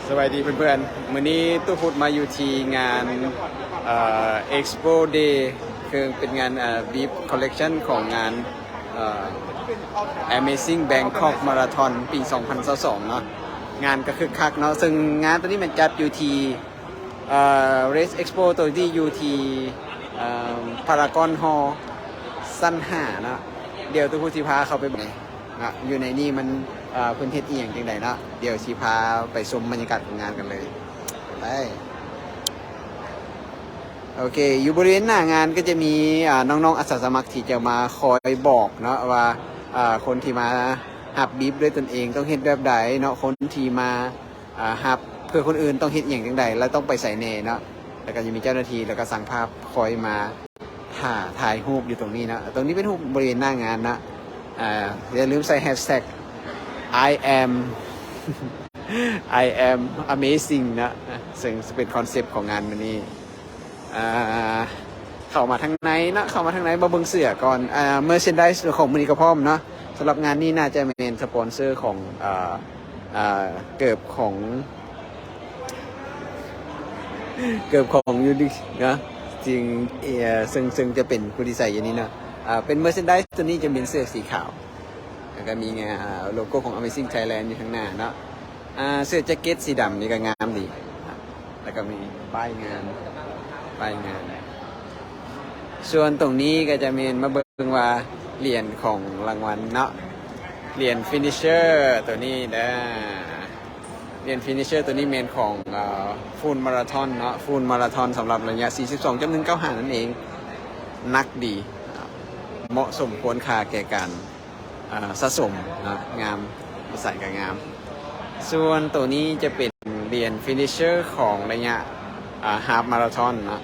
สวัสดีเพื่อนๆมื้อนี้ตู้พุดมาอยู่ที่งานExpo Day คือเป็นงานBeef Collection ของงาน Amazing Bangkok Marathon ปี 2022 เนาะงานก็คือคักเนาะซึ่งงานตัวนี้มันจัดอยู่ที่Race Expo ตัวที่อยู่ที่Paragon Hall สั้น5นะเดี๋ยวตู้พุดสิพาเข้าไปบ่อยู่ในนี่มันพื้นที่อีหยังจังไดเนาะเดี๋ยวสิพาไปชมบรรยากาศของงานกันเลยไปโอเคอยู่บริเวณหน้างานก็จะมีน้องๆอาสาสมัครที่จะมาคอยบอกเนาะว่าคนที่มาหับบีฟด้วยตนเองต้องเฮ็ดแบบใดเนาะคนที่มาหับเพื่อคนอื่นต้องเฮ็ดอย่างจังใดแล้วต้องไปใส่เนเนาะแล้วก็จะมีเจ้าหน้าที่แล้วก็สั่งภาพคอยมาถ่ายรูปอยู่ตรงนี้นะตรงนี้เป็นรูปบริเวณหน้างานนะอย่าลืมใส่แฮชแท็ก I am amazing นะซึ่งเป็นคอนเซปต์ของงานวันนี้เข้ามาทางไหนนะเข้ามาทางไหนมาเบิ่งเสื้อก่อนเมอร์เชนไดส์ของมือนี้ก็พร้อมเนาะสำหรับงานนี้น่าจะเป็นสปอนเซอร์ของเกิบของยูนิคนะจริงซึ่งจะเป็นผู้ดีไซน์อย่างนี้นะเป็นเมอร์เชนไดส์ตัวนี้จะเป็นเสื้อสีขาวแล้วก็มีโลโก้ของ Amazing Thailand อยู่ข้างหน้าเนาะเสื้อแจ็คเก็ตสีดำนี่ก็งามดีแล้วก็มีป้ายงานส่วนตรงนี้ก็จะมีมาเบิ่งว่าเหรียญของรางวัลเนาะเหรียญฟินิชเชอร์ตัวนี้นะเหรียญฟินิชเชอร์ตัวนี้เมนของฟูลมาราธอนเนาะฟูลมาราธอนสำหรับระยะ 42.195 นั่นเองนักดีเหมาะสมควรค่าแก่การสะสมนะงามใส่กับงามส่วนตัวนี้จะเป็นเหรียญฟินิชเชอร์ของระยะฮาล์ฟมาราธอนนะ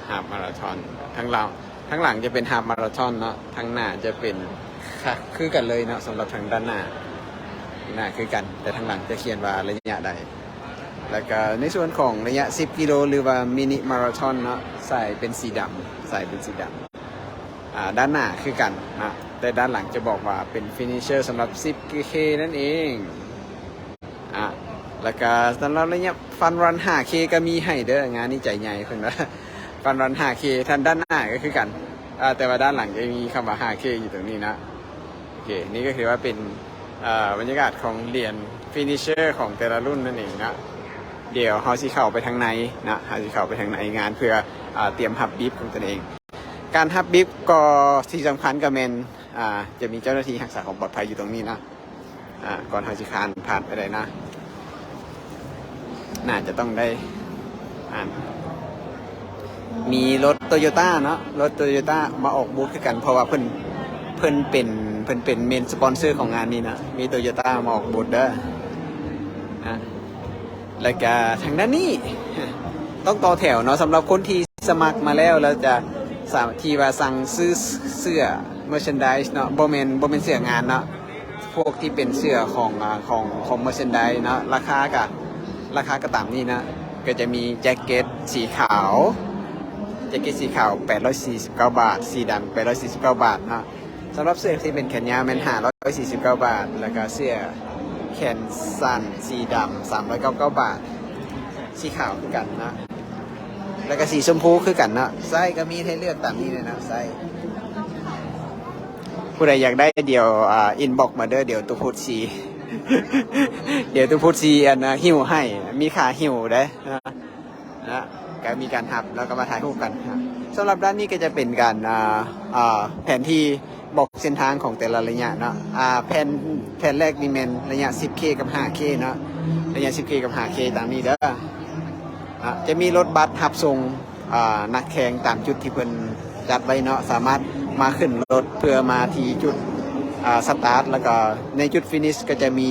ฮาล์ฟมาราธอนทั้งหลังจะเป็นฮาล์ฟมาราธอนเนาะทั้งหน้าจะเป็นคือกันเลยเนาะสำหรับทางด้านหน้าคือกันแต่ทั้งหลังจะเขียนว่าระยะใดแล้วก็ในส่วนของระยะ10กิโลหรือว่ามินิมาราธอนเนาะใส่เป็นสีดำด้านหน้าคือกันนะแต่ด้านหลังจะบอกว่าเป็นฟินิชเชอร์สำหรับ 10K นั่นเองแล้วก็สำหรับระยะฟันรัน 5K ก็มีให้เด้องานนี้ใจใหญ่เพิ่นว่าฟันรัน 5K ท่านด้านหน้าก็คือกันแต่ว่าด้านหลังจะมีคำว่า 5K อยู่ตรงนี้นะโอเคนี่ก็คือว่าเป็นบรรยากาศของเหรียญฟินิชเชอร์ของแต่ละรุ่นนั่นเองนะเดี๋ยวเฮาสิเข้าไปทางในนะเฮาสิเข้าไปทางในงานเพื่อเตรียมฮับบีฟของตนเองการฮับบีฟก็ที่สำคัญก็แม่นจะมีเจ้าหน้าที่รักษาความปลอดภัยอยู่ตรงนี้นะก่อนเฮาสิผ่านไปได้นะน่าจะต้องได้มีรถโตโยต้าเนาะรถโตโยต้ามาออกบูธกันเพราะว่าเพิ่นเป็นเมนสปอนเซอร์ของงานนี้นะมีโตโยต้ามาออกบูธเด้อแล้วก็ทางด้านนี้ต้องต่อแถวเนาะสำหรับคนที่สมัครมาแล้วจะสามารถที่ว่าสั่งซื้อเสื้อ merchandise เนาะบ่แม่นเสื้องานเนาะพวกที่เป็นเสื้อของ merchandise เนาะราคาก็ตามนี่นะก็จะมีแจ็คเก็ตสีขาว849 บาทสีดำ849 บาทนะสำหรับเสื้อที่เป็นแขนยาวมัน549 บาทแล้วก็เสื้อแขนสั้นสีดำ399 บาทสีขาวคือกันนะแล้วก็สีชมพูคือกันนะไส้ก็มีให้เลือกตามนี้เลยนะไส้ผู้ใดอยากได้เดี๋ยวอินบ็อกมาเด้อเดี๋ยวตุพุทธีเดี๋ยวตุพุทธีหิ้วให้มีขาหิ้วได้นะก็มีการหับแล้วก็มาถ่ายรูปกันสำหรับด้านนี้ก็จะเป็นการแผนที่บอกเส้นทางของแต่ละระยะเนาะแผนแรกนี่เป็นระยะ 10K กับ 5K เนาะระยะ 10K กับ 5K ตามนี้เด้อจะมีรถบัสหับส่งนักแข่งตามจุดที่เพิ่นจัดไว้เนาะสามารถมาขึ้นรถเพื่อมาที่จุดสตาร์ทแล้วก็ในจุดฟินิชก็จะมี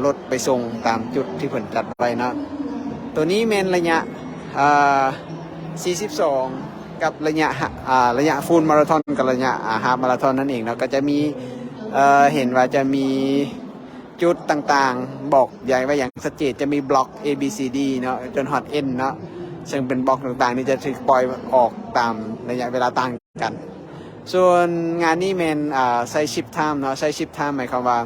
รถไปส่งตามจุดที่เพิ่นจัดไว้เนาะตัวนี้เป็นระยะ42กับระยะฟูลมาราธอนกับระยะฮาล์ฟมาราธอนนั่นเองเนาะก็จะมีเห็นว่าจะมีจุดต่างๆบอกใหญ่ไว้อย่างชัดเจนจะมีบล็อก A B C D เนาะจนฮอต N เนาะซึ่งเป็นบล็อกต่างๆนี่จะถูกปล่อยออกตามระยะเวลาต่างกันส่วนงานนี้เป็นไซชิปไทม์เนาะไซชิปไทม์หมายความว่า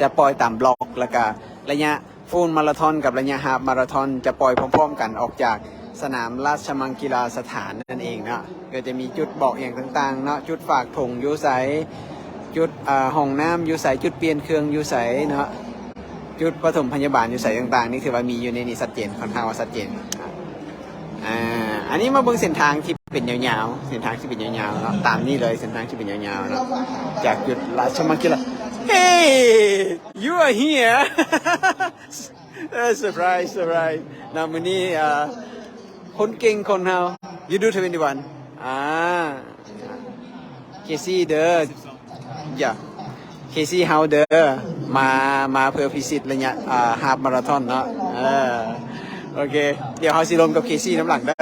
จะปล่อยตามบล็อกแล้วก็ระยะ ฟูลมาราธอนกับระยะฮาล์ฟมาราธอนจะปล่อยพร้อมๆกันออกจากสนามราชมังกีฬาสถานนั่นเองเนาะก็จะมีจุดบอกอย่างต่างๆเนาะจุดฝากถงยูไสจุดห้องน้ำยูไสจุดเปลี่ยนเครื่องยูไสเนาะจุดปฐมพยาบาลยูไสต่างๆนี่คือว่ามีอยู่ในนี้ชัดเจนค่อนข้างว่าชัดเจนอันนี้มาเบิ่งเส้นทางที่เป็นยาวๆเส้นทางที่เป็นยาวๆเนาะตามนี่เลยเส้นทางที่เป็นยาวๆเนาะจากจุดราชมังกีฬา Hey you are here surprise surprise นามื้อนี้คนเก่งคนเฮา you do 21เคซี่เด้ออย่าเคซี่เฮาเด้อมาเพื่อพิชิตระยะฮาล์ฟมาราธอนเนาะโอเคเดี๋ยวเฮาสิลงกับเคซี่น้ำหลังเด้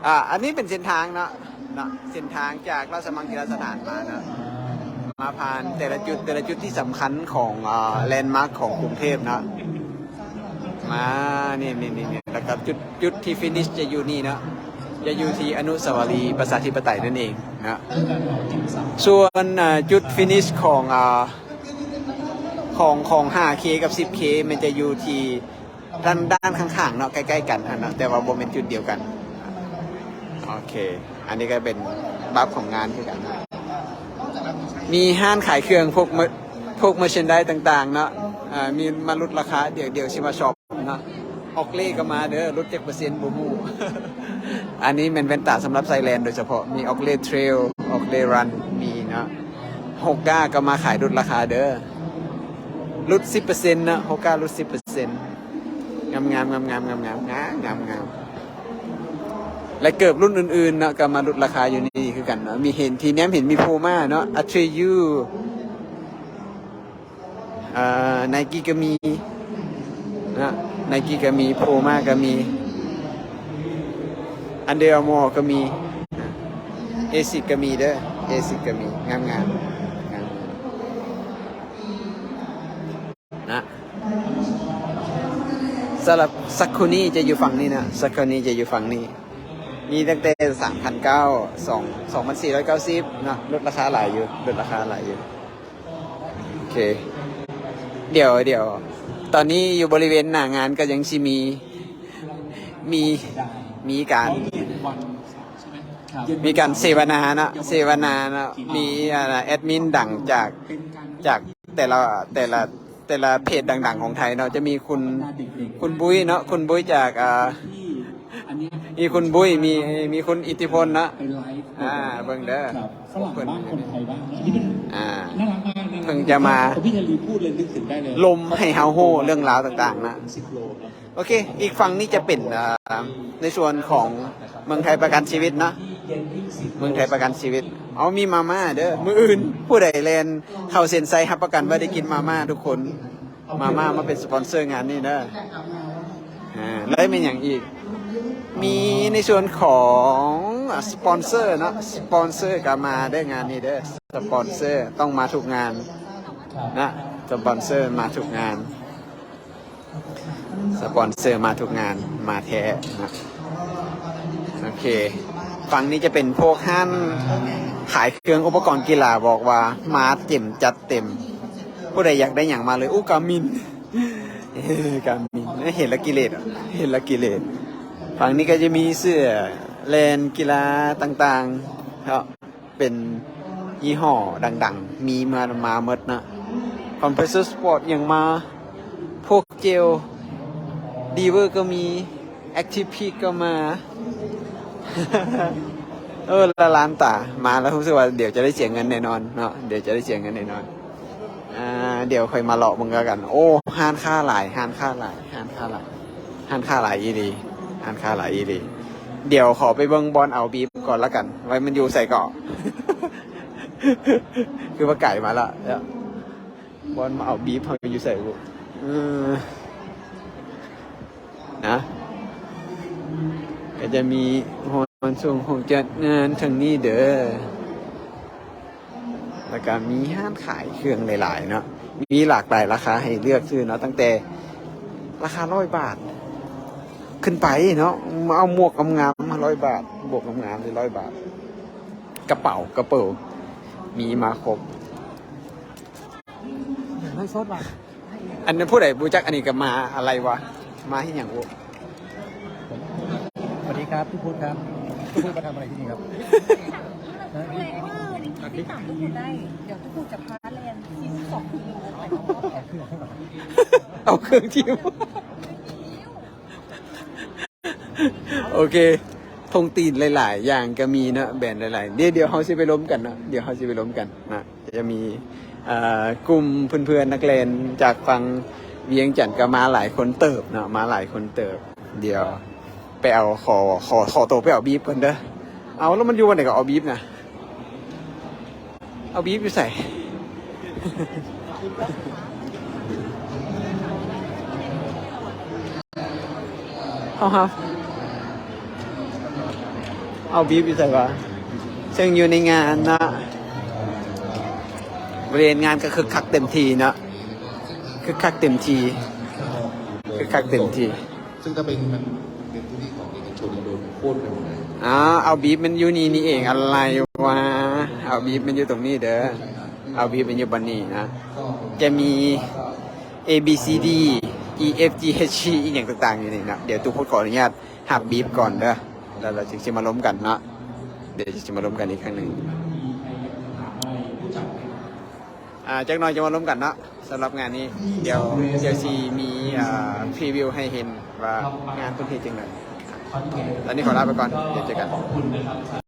ออันนี้เป็นเส้นทางเนาะเส้นทางจากราชมังคลาสถานมานะมาผ่านแต่ละจุดที่สำคัญของแลนด์มาร์คของกรุงเทพเนาะมานี่แล้วก็จุดที่ฟินิชจะอยู่นี่เนาะจะอยู่ที่อนุสาวรีย์ประชาธิปไตยนั่นเองนะส่วนจุดฟินิชของ 5K กับ 10K มันจะอยู่ที่ด้านข้างๆเนาะใกล้ๆกันนะแต่ว่าบ่เป็นจุดเดียวกันโอเคอันนี้ก็เป็นบัฟของงานคือกันนะมีห้างขายเครื่องพวกเมอร์เชนไดต่างๆเนาะมีมาลดราคาเดี๋ยวชิมาช็อปเนาะออกเลขก็มาเด้อลด7%บูมู อันนี้เป็นแว่นตาสำหรับไซแลนด์โดยเฉพาะมีออกเลเทรลออกเลรันมีเนาะฮกก้าก็มาขายลดราคาเด้อลด 10% นะฮกก้าลด 10%งามและเกิบรุ่นอื่นๆเนาะก็มาลดราคาอยู่นี่คือกันเนาะมีเห็นทีนี้เห็นมีโพม่าเนาะอัตเทรยูไนกี้ก็มีนะไนกี้ก็มีโพม่าก็มีอันเดอร์มอร์ก็มีเอซิก็มีเด้อเอซิก็มีงามนะสำหรับซักโคนี่จะอยู่ฝั่งนี้นะซักโคนี่จะอยู่ฝั่งนี้มีตั้งแต่2,490นะลดราคาหลายอยู่โอเคเดี๋ยวตอนนี้อยู่บริเวณหน้างานก็ยังมีการเสวนานะมีแอดมินดังจากแต่ละเพจดังๆของไทยเนาะจะมีคุณบุ้ยเนาะคุณบุ้ยจากมีคุณบุ้ยมีคุณอิทธิพลนะเบิ่งเด้อฝรั่งบ้างคนไทยบ้างอันนี้เป็นน่ารักมากเลย เพิ่งจะมาพี่ธลีพูดเลยนึกถึงได้เลยลมให้เฮาโฮเรื่องราวต่างๆนะโอเคอีกฝั่งนี้จะเป็นในส่วนของเมืองไทยประกันชีวิตนะเมืองไทยประกันชีวิตเอามีมาม่าเด้อมื้ออื่นผู้ใดแลนเข้าเซ็นไซรับประกันว่าได้กินมาม่าทุกคนมาเป็นสปอนเซอร์งานนี้เด้อแล้วมีอย่างอีกมีในส่วนของสปอนเซอร์เนาะสปอนเซอร์ก็มาได้งานนี้เด้อสปอนเซอร์ต้องมาทุกงานนะสปอนเซอร์มาทุกงานสปอนเซอร์มาทุกงานมาแท้นะโอเคฝั่งนี้จะเป็นพวกห้างขายเครื่องอุปกรณ์กีฬาบอกว่ามาเต็มจัดเต็มผู้ใดอยากได้อย่างมาเลยกามินเห็นละกิเลสฝั่งนี้ก็จะมีเสื้อแลนกีฬาต่างๆครับเป็นยี่ห้อดังๆมีมาหมดนะคอมเพรสเซอร์สปอร์ตอย่างมาพวกเจลดีเวอร์ก็มีแอคทีฟพีก็มา ละล้านตามาแล้วรู้สึกว่าเดี๋ยวจะได้เสียเงินแน่นอนเนาะเดี๋ยวค่อยมาเลาะมึงกันโอ้ห้านค่าหลายอีดีเดี๋ยวขอไปเบิ้งบอลเอาบีบก่อนละกันไว้มันอยู่ใส่เกาะ คือว่าไก่มาละบอลมาเอาบีบเขาอยู่ใส่กูนะก็จะมีวันช่วงของจัดงานทางนี้เด้อแล้วก็มีห้างขายเครื่องหลายๆเนาะมีหลากหลายราคาให้เลือกซื้อเนาะตั้งแต่ราคา100 บาทขึ้นไปเนาะมาเอาหมวกงามๆมา100 บาทบวกงามๆเลย100 บาทกระเป๋ามีมาครบให้ซดมา อันนั้นผู้ใดบูจักอันนี้กับมาอะไรวะมาที่อย่างวุ สวัสดีครับพี่พุทธครับพี่พุทธมาทำอะไรที่นี่ครับ อะไรว่าที่ต่างทุกคนได้ เดี๋ยวทุกคนจะพาเรียน42 คืนไปของพ่อแขก เอาเครื่องจิ้มโอเคทงตีนหลายๆอย่างก็มีเนอะแบรนด์หลายๆเดี๋ยวเขาจะไปล้มกันนะเดี๋ยวเขาจะไปล้มกันนะจะมีกลุ่มเพื่อนๆนักเรียนจากฟังเวียงจันทร์ก็มาหลายคนเติบเนาะมาหลายคนเติบเดี๋ยวไปเอาขอตัวไปเอาบีฟก่อนเด้อเอาแล้วมันอยู่วันไหนก็เอาบีฟนะเอาบีฟอยู่ใส่ เอาบีฟอยู่ใส่ปะซึ่งอยู่ในงานนะเรียนงานก็คึกคักเต็มทีเนาะคึกคักเต็มทีคึกคักเต็มที ซึ่งถ้าเป็นมันเป็นพื้นที่ของเอกชนโดนโค่นไปหมดเลย เอาบีฟมันอยู่นี่เองอะไรวะเอาบีฟมันอยู่ตรงนี้เด้อเอาบีฟมันอยู่บนนี้นะจะมี A B C D E F G H G อีกอย่างต่างๆอยู่นี่นะเดี๋ยวทุกคนขออนุญาตหักบีฟก่อนเด้อแล้วเราจะมาล้มกันเนาะเดี๋ยวจะมาล้มกันอีกครั้งหนึ่งจักหน่อยจะมาล้มกันเนาะสำหรับงานนี้เดี๋ยวซีมีพรีวิวให้เห็นว่างานต้นเหตุจริงเลยตอนนี้ขอลาไปก่อนเดี๋ยวเจอกัน